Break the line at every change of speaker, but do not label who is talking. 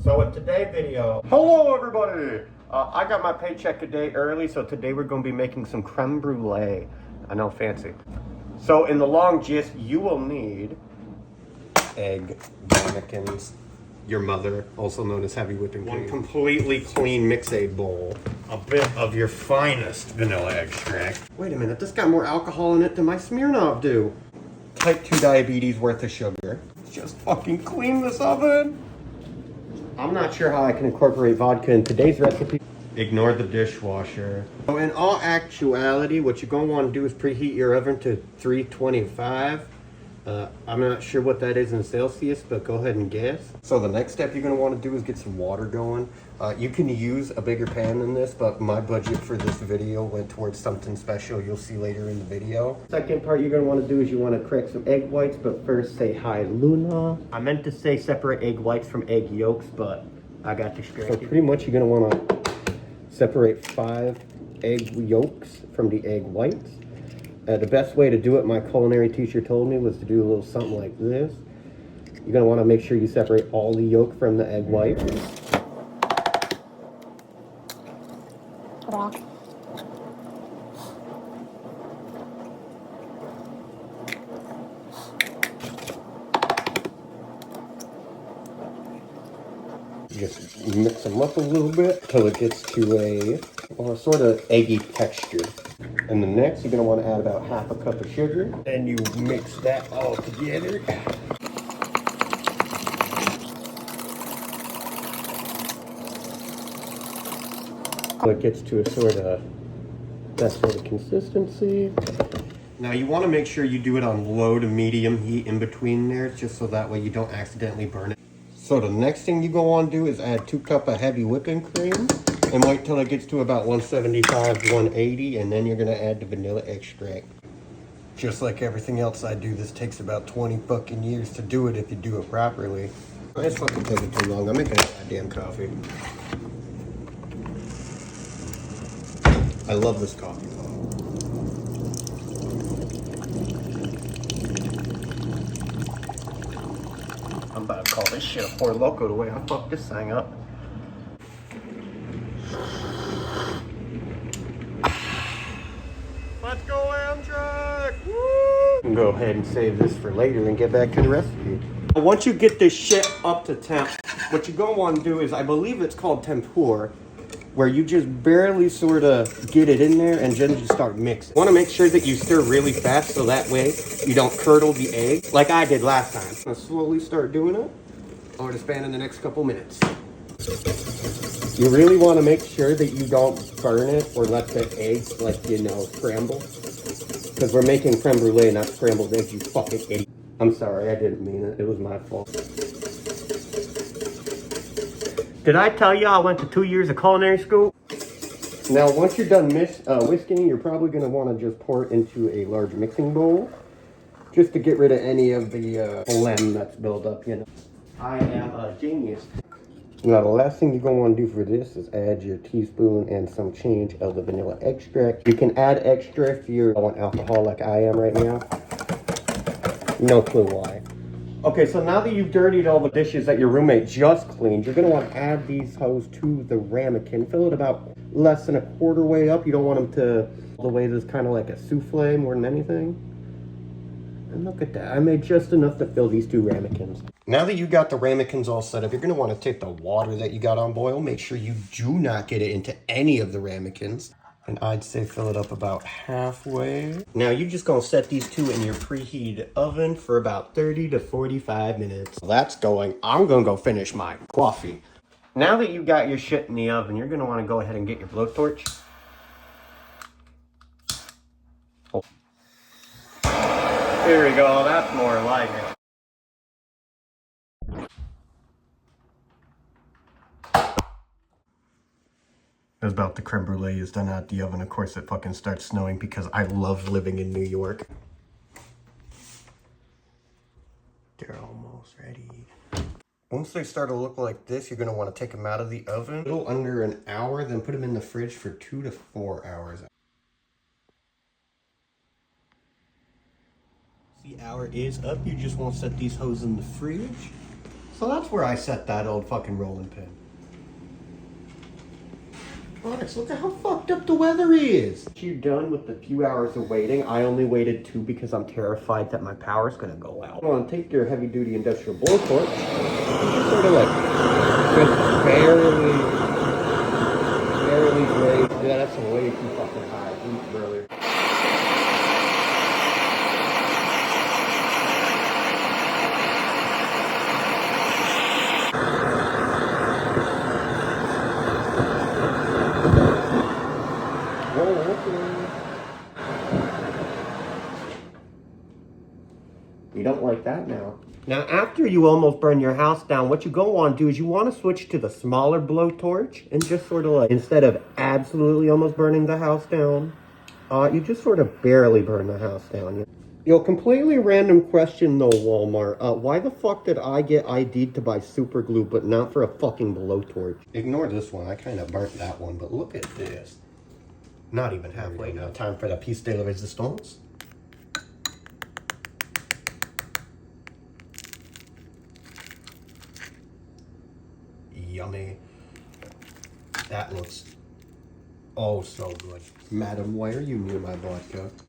So in today's video, hello everybody! I got my paycheck a day early, so today we're going to be making some creme brulee. I know, fancy. So in the long gist, you will need egg, ramekins, your mother, also known as heavy whipping cream, one completely clean mix-aid bowl, a bit of your finest vanilla extract. Wait a minute, this got more alcohol in it than my Smirnoff do. Type 2 diabetes worth of sugar. Just fucking clean this oven. I'm not sure how I can incorporate vodka in today's recipe. Ignore the dishwasher. So in all actuality, what you're going to want to do is preheat your oven to 325. I'm not sure what that is in Celsius, but go ahead and guess. So the next step you're going to want to do is get some water going. You can use a bigger pan than this, but my budget for this video went towards something special you'll see later in the video. Second part you're going to want to do is you want to crack some egg whites, but first say hi Luna. I meant to say separate egg whites from egg yolks, but I got distracted. So pretty much you're going to want to separate 5 egg yolks from the egg whites. The best way to do it, my culinary teacher told me, was to do a little something like this. You're going to want to make sure you separate all the yolk from the egg white. Just mix them up a little bit until it gets to a sort of eggy texture. And the next, you're going to want to add about half a cup of sugar. Then you mix that all together. So it gets to a sort of, that sort of consistency. Now you want to make sure you do it on low to medium heat in between there, just so that way you don't accidentally burn it. So the next thing you go on to do is add 2 cups of heavy whipping cream. And wait till it gets to about 175, 180, and then you're gonna add the vanilla extract. Just like everything else I do, this takes about 20 fucking years to do it if you do it properly. It's fucking taking too long. I'm making a goddamn coffee. I love this coffee. I'm about to call this shit a Four Loko the way I fucked this thing up. Let's go, Amtrak! Woo! Go ahead and save this for later and get back to the recipe. Once you get this shit up to temp, what you're gonna want to do is, I believe it's called tempura, where you just barely sort of get it in there and then just start mixing. You want to make sure that you stir really fast so that way you don't curdle the egg like I did last time. I'm gonna slowly start doing it over the span of the next couple minutes. You really want to make sure that you don't burn it or let the eggs, like, you know, scramble. Because we're making creme brulee, not scrambled eggs, you fucking idiot. I'm sorry, I didn't mean it. It was my fault. Did I tell you I went to 2 years of culinary school? Now, once you're done whisking, you're probably going to want to just pour it into a large mixing bowl. Just to get rid of any of the phlegm that's built up, you know. I am a genius. Now the last thing you're going to want to do for this is add your teaspoon and some change of the vanilla extract. You can add extra if you're on alcohol like I am right now. No clue why. Okay, so now that you've dirtied all the dishes that your roommate just cleaned, you're going to want to add these hoes to the ramekin. Fill it about less than a quarter way up. You don't want them to the way this kind of like a souffle more than anything. And look at that. I made just enough to fill these 2 ramekins. Now that you got the ramekins all set up, you're going to want to take the water that you got on boil. Make sure you do not get it into any of the ramekins. And I'd say fill it up about halfway. Now you're just going to set these 2 in your preheated oven for about 30 to 45 minutes. That's going. I'm going to go finish my coffee. Now that you got your shit in the oven, you're going to want to go ahead and get your blowtorch. Oh. There we go. That's more like it. It was about the creme brulee is done out the oven. Of course, it fucking starts snowing because I love living in New York. They're almost ready. Once they start to look like this, you're going to want to take them out of the oven. A little under an hour, then put them in the fridge for 2 to 4 hours. The hour is up. You just want to set these hoes in the fridge. So that's where I set that old fucking rolling pin. Onyx, look at how fucked up the weather is. You're done with the few hours of waiting. I only waited 2 because I'm terrified that my power's gonna go out. Go on, take your heavy duty industrial blowtorch. Sort of like, just barely raise. Yeah, that's way too fucking high. Really. You don't like that now. Now, after you almost burn your house down, what you go on to do is you want to switch to the smaller blowtorch and just sort of like, instead of absolutely almost burning the house down, you just sort of barely burn the house down. Yo, completely random question though, Walmart. Why the fuck did I get ID'd to buy super glue but not for a fucking blowtorch? Ignore this one. I kind of burnt that one, but look at this. Not even halfway now. Time for the piece de la resistance. Yummy. That looks oh so good. Madam, why are you near my vodka?